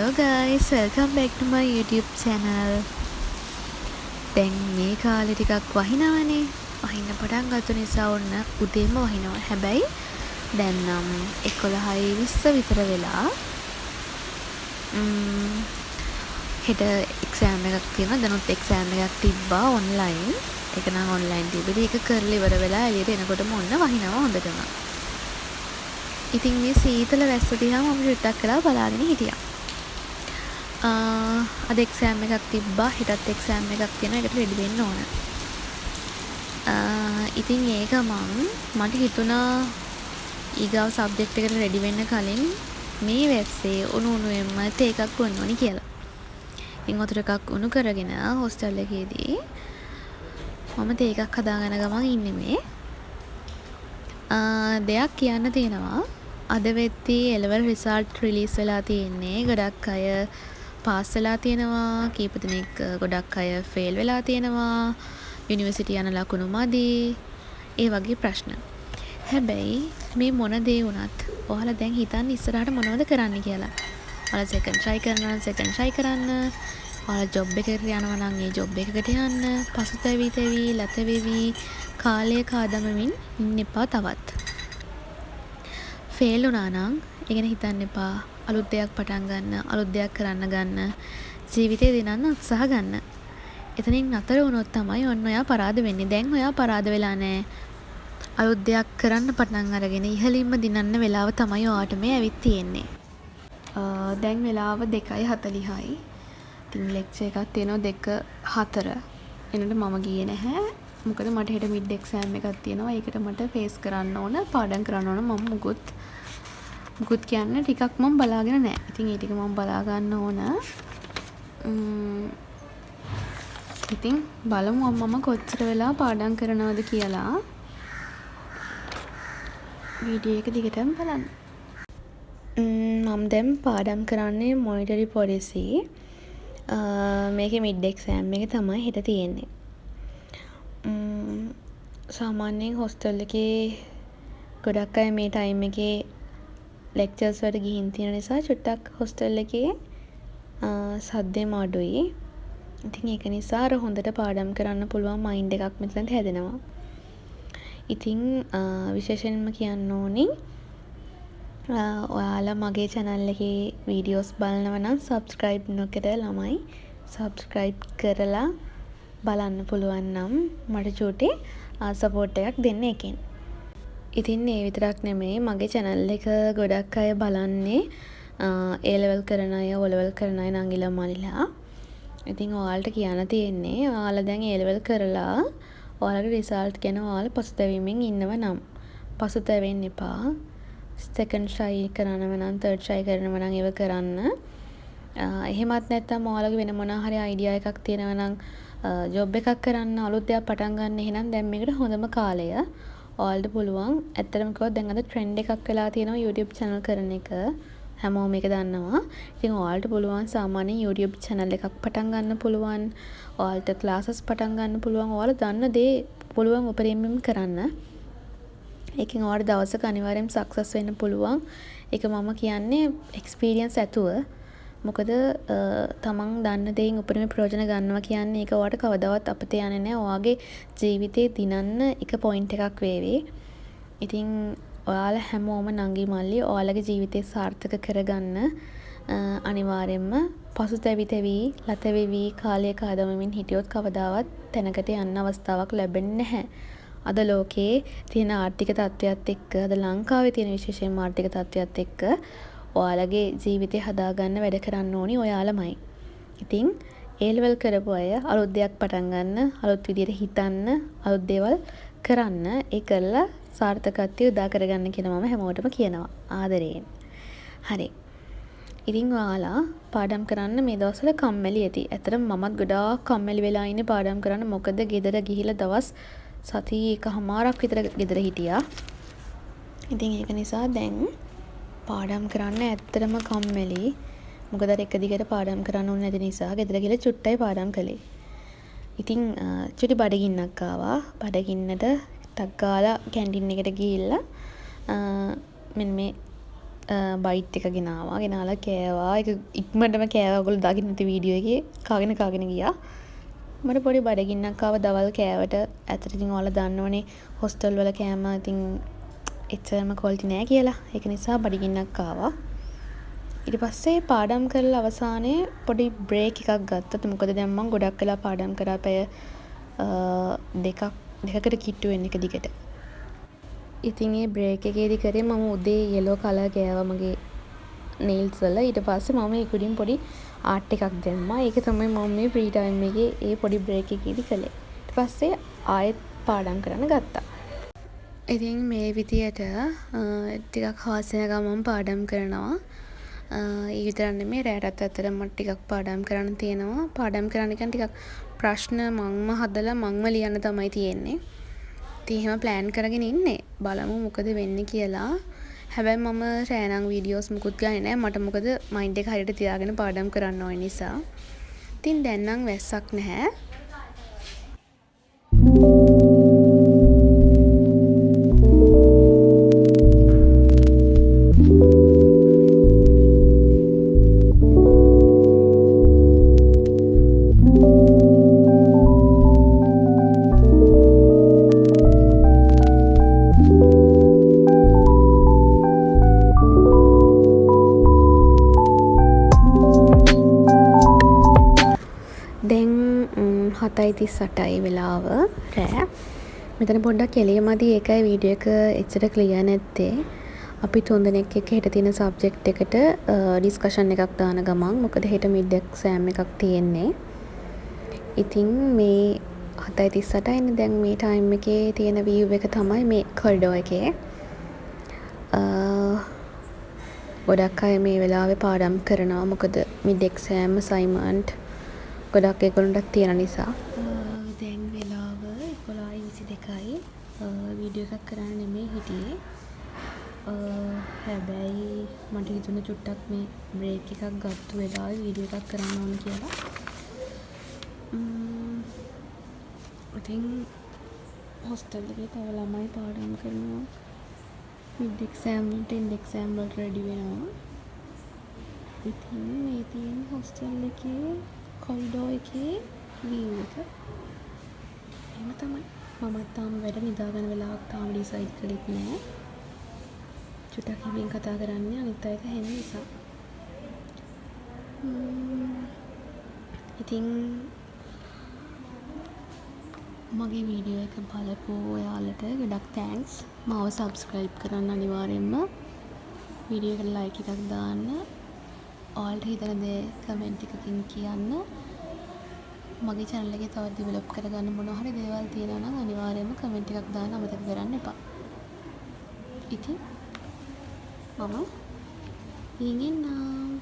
Hello guys, welcome back to my YouTube channel. දැන් මේ කාලේ ටිකක් වහිනවනේ. වහින්න පටන් ගත්ත නිසා ඔන්න උදේම වහිනවා. හැබැයි දැන් නම් 11:20 විතර වෙලා. හෙට එක්සෑම් එකක් තියෙනවා. දැනුත් එක්සෑම් එකක් තිබ්බා ඔන්ලයින්. ඒක නම් ඔන්ලයින් තිබ්බදී ඒක කරලා ඉවර වෙලා එළියට එනකොටම ඔන්න වහිනවා හොඳටම. ඉතින් මේ සීතල වැස්ස දිහා මම රිටක් කරලා බලාගෙන හිටියා. අද එක්සෑම් එකක් තිබ්බා. හෙටත් එක්සෑම් එකක් තියෙනවා. ඒකට රෙඩි වෙන්න ඕන. ඉතින් ඒක මට හිතුණා ඊගාව සබ්ජෙක්ට් එකට රෙඩි වෙන්න කලින් මේ වැස්සේ උණු උණුවෙන්ම තේ එකක් බොන්න ඕනි කියලා. ඉතින් වතුර එකක් උණු කරගෙන හොස්ටල් එකේදී මම තේ එකක් හදාගෙන ගමන් ඉන්නේ මේ. දෙයක් කියන්න තියෙනවා. අද වෙද්දී A-level result release වෙලා තියෙන්නේ. ගොඩක් අය පාස් වෙලා තියෙනවා. කීප දෙනෙක් ගොඩක් අය ෆේල් වෙලා තියෙනවා. යුනිවර්සිටි යන ලකුණු මදි. ඒ වගේ ප්‍රශ්න. හැබැයි මේ මොන දේ වුණත් ඔයාලා දැන් හිතන්න ඉස්සරහට මොනවද කරන්න කියලා. ඔයාලා සෙකන්ඩ් try කරනවා නම් සෙකන්ඩ් try කරන්න. ඔයාලා ජොබ් එකකට යනවා නම් ඒ ජොබ් එකකට යන්න. පසුතැවි ලත වෙවි කාලය කාදමමින් ඉන්න එපා තවත්. ෆේල් වුණා නම් ඒ ගැන හිතන්න එපා. අලුත් දෙයක් පටන් ගන්න, අලුත් දෙයක් කරන්න ගන්න. ජීවිතේ දිනන්න උත්සාහ ගන්න. එතනින් නතර වුණොත් තමයි ඔන්න ඔයා පරාද වෙන්නේ. දැන් ඔයා පරාද වෙලා නැහැ. අලුත් දෙයක් කරන්න පටන් අරගෙන ඉහළින්ම දිනන්න වෙලාව තමයි ඔයාට මේ ඇවිත් තියෙන්නේ. දැන් වෙලාව 2:40යි. ඉතින් ලෙක්චර් එකක් තියෙනවා 2:04. එනට මම ගියේ නැහැ. මොකද මට හෙට මිඩ් එක්සෑම් එකක් තියෙනවා. ඒකට මට ෆේස් කරන්න ඕන, පාඩම් කරන්න ඕන. මම මුකුත් කියන්නේ ටිකක් මම බලාගෙන නැහැ. ඉතින් ඒ ටික මම බලා ගන්න ඕන. ඉතින් බලමු මම කොච්චර වෙලා පාඩම් කරනවද කියලා. වීඩියෝ එක දිගටම බලන්න. මම දැන් පාඩම් කරන්නේ මොනිටරි පොලිසි. මේකේ මිඩ් එක්සෑම් එක තමයි හෙට තියෙන්නේ. සාමාන්‍යයෙන් හොස්ටල් එකේ ගොඩක් අය මේ ටයිම් එකේ ලෙක්චර්ස් වලට ගිහින් තියෙන නිසා චුට්ටක් හොස්ටල් එකේ සද්දෙම අඩුයි. ඉතින් ඒක නිසා අර හොඳට පාඩම් කරන්න පුළුවන් මයින්ඩ් එකක් මෙතනට හැදෙනවා. ඉතින් විශේෂයෙන්ම කියන්න ඕනි ඔයාලා මගේ channel එකේ වීඩියෝස් බලනවා නම් subscribe නොකර ළමයි subscribe කරලා බලන්න පුළුවන් නම් මට චූටි සපෝට් එකක් දෙන්න එකෙන්. ඉතින් ඒ විතරක් නෙමෙයි මගේ channel එක ගොඩක් අය බලන්නේ A-level කරන අය, O-level කරන අය නංගිලා මල්ලිලා. ඉතින් ඔයාලට කියන්න තියෙන්නේ ඔයාලා දැන් A-level කරලා ඔයාලගේ result ගැන ඔයාලා පසුතැවීමෙන් ඉන්නව නම් පසුතැවෙන්න එපා. second try කරනව නම් third try කරනව නම් ඒව කරන්න. එහෙමත් නැත්නම් ඔයාලගේ වෙන මොනවා හරි idea එකක් තියෙනවා නම් ජොබ් එකක් කරන්න, අලුත් දෙයක් පටන් ගන්න. එහෙනම් දැන් මේකට හොඳම කාලය. ඔයාලට පුළුවන් ඇත්තටම කිව්වොත් දැන් අද ට්‍රෙන්ඩ් එකක් වෙලා තියෙනවා YouTube channel කරන එක. හැමෝම මේක දන්නවා. ඉතින් ඔයාලට පුළුවන් සාමාන්‍යයෙන් YouTube channel එකක් පටන් ගන්න පුළුවන්. ඔයාලට classes පටන් ගන්න පුළුවන්. ඔයාලා දන්න දේ පුළුවන් උපරිමයෙන් කරන්න. ඒකෙන් ඔයාලට දවසක අනිවාර්යයෙන් success වෙන්න පුළුවන්. ඒක මම කියන්නේ experience ඇතුව. මොකද තමන් දන්න දේෙන් උපරිම ප්‍රයෝජන ගන්නවා කියන්නේ ඒක ඔයාලට කවදාවත් අපතේ යන්නේ නැහැ. ඔයාගේ ජීවිතේ දිනන්න එක පොයින්ට් එකක් වේවි. ඉතින් ඔයාලා හැමෝම නංගි මල්ලි ඔයාලගේ ජීවිතේ සාර්ථක කරගන්න අනිවාර්යයෙන්ම පසුතැවි ලත වෙවි කාලය කාදමමින් හිටියොත් කවදාවත් තැනකට යන්න අවස්ථාවක් ලැබෙන්නේ නැහැ. අද ලෝකේ තියෙන ආර්ථික තත්ත්වයක් එක්ක, අද ලංකාවේ තියෙන විශේෂයෙන්ම ආර්ථික තත්ත්වයක් එක්ක ඔයාලගේ ජීවිතේ හදාගන්න වැඩ කරන්න ඕනි ඔයාලමයි. ඉතින් A-level කරපු අය අලුත් දෙයක් පටන් ගන්න, අලුත් විදියට හිතන්න, අලුත් දේවල් කරන්න. ඒ කරලා සාර්ථකත්වය උදා කරගන්න කියලා මම හැමෝටම කියනවා ආදරයෙන්. හරි. ඉතින් ඔයාලා පාඩම් කරන්න මේ දවස්වල කම්මැලි ඇති. ඇත්තටම මමත් ගොඩාක් කම්මැලි වෙලා ඉන්නේ පාඩම් කරන්න. මොකද ගෙදර ගිහිලා දවස් සති එකමාරක් විතර ගෙදර හිටියා. ඉතින් ඒක නිසා දැන් පාඩම් කරන්න ඇත්තටම කම්මැලි. මොකද අර එක දිගට පාඩම් කරන්න ඕනේ නැති නිසා ගෙදර ගිහලා චුට්ටයි පාඩම් කළේ. ඉතින් චුටි බඩගින්නක් ආවා. බඩගින්නට ටක් ගාලා කැන්ටින් එකට ගිහිල්ලා මෙන්න මේ බයිට් එක ගෙනාවා. ගෙනාලා කෑවා. ඒක ඉක්මනටම කෑවා. ඔයගොල්ලෝ දකින්න නැති වීඩියෝ එකේ කාගෙන ගියා. මට පොඩි බඩගින්නක් ආව දවල් කෑවට. ඇත්තට ඉතින් ඔයාලා දන්නවනේ හොස්ටල් වල කෑම ඉතින් එච්චරම ක්වොලිටි නෑ කියලා. ඒක නිසා බඩගින්නක් ආවා. ඊට පස්සේ පාඩම් කරලා අවසානයේ පොඩි බ්‍රේක් එකක් ගත්තා. මොකද දැන් මම ගොඩක් වෙලා පාඩම් කරා පැය දෙකකට කිට්ටු වෙන එක දිගට. ඉතින් ඒ බ්‍රේක් එකේදී කරේ මම උදේ යෙලෝ කලර් ගෑවා මගේ නේල්ස් වල. ඊට පස්සේ මම ඒකෙන් පොඩි ආර්ට් එකක් දැම්මා. ඒක තමයි මම මේ ෆ්‍රී ටයිම් එකේ ඒ පොඩි බ්‍රේක් එකේදී කළේ. ඊට පස්සේ ආයෙත් පාඩම් කරන්න ගත්තා. ඉතින් මේ විදියට ටිකක් හවස වෙනකම් මම පාඩම් කරනවා. ඒ විතරක් නෙමෙයි රැටත් ඇත්තටම මට ටිකක් පාඩම් කරන්න තියෙනවා. පාඩම් කරන්න කියන්නේ ටිකක් ප්‍රශ්න මංම හදලා මංම ලියන්න තමයි තියෙන්නේ. ඉතින් එහෙම ප්ලෑන් කරගෙන ඉන්නේ. බලමු මොකද වෙන්නේ කියලා. හැබැයි මම රෑනම් වීඩියෝස් මුකුත් ගන්නේ නැහැ. මට මොකද මයින්ඩ් එක හරියට තියාගෙන පාඩම් කරන්න ඕන නිසා. ඉතින් දැන් නම් වැස්සක් නැහැ. දැන් 7:38යි වෙලාව රෑ. මෙතන පොඩ්ඩක් එළිය මදි. ඒකයි වීඩියෝ එක එච්චර ක්ලියර් නැත්තේ. අපි තුන්දෙනෙක් එක්ක හෙට තියෙන සබ්ජෙක්ට් එකට ඩිස්කෂන් එකක් දාන ගමන්. මොකද හෙට මිඩ් එක්සෑම් එකක් තියෙන්නේ. ඉතින් මේ 7:38යිනේ දැන් මේ ටයිම් එකේ තියෙන view එක තමයි මේ කොරිඩෝ එකේ. ගොඩක් අය මේ වෙලාවේ පාඩම් කරනවා. මොකද මිඩ් එක්සෑම් අසයින්මන්ට් ගොඩක් ඒගොල්ලන්ට තියෙන නිසා. දැන් වෙලාව 11:22යි. වීඩියෝ එකක් කරන්න නෙමෙයි හිටියේ. හැබැයි මට හිතුණා චුට්ටක් මේ බ්‍රේක් එකක් ගත්ත වෙලාවේ වීඩියෝ එකක් කරන්න ඕන කියලා. ඉතින් හොස්ටල් එකේ තව ළමයි පාඩම් කරනවා. මිඩ් එක්සෑම් වලට ඉන්ඩ් එක්සෑම් වලට රෙඩි වෙනවා. ඉතින් මේ තියෙන හොස්ටල් එකේ කොරිඩෝ එකේ view එක. එහෙම තමයි. මමත් තාම වැඩ නිදාගන්න වෙලාවක් තාම ඩිසයිඩ් කළෙත් නෑ. චුට්ටක් හිමින් කතා කරන්නේ අනිත් අයට හෙන නිසා. ඉතින් මගේ වීඩියෝ එක බලපු ඔයාලට ගොඩක් තෑන්ක්ස්. මාව සබ්ස්ක්‍රයිබ් කරන්න අනිවාර්යෙන්ම. වීඩියෝ එකට ලයික් එකක් දාන්න. ඔයාලට හිතන දේ කමෙන්ට් එකකින් කියන්න. මගේ channel එකේ තවත් develop කරගන්න මොනවා හරි දේවල් තියෙනවා නම් අනිවාර්යයෙන්ම කමෙන්ට් එකක් දාන්න අමතක කරන්න එපා. ඉතින් මම ඉන්නම්.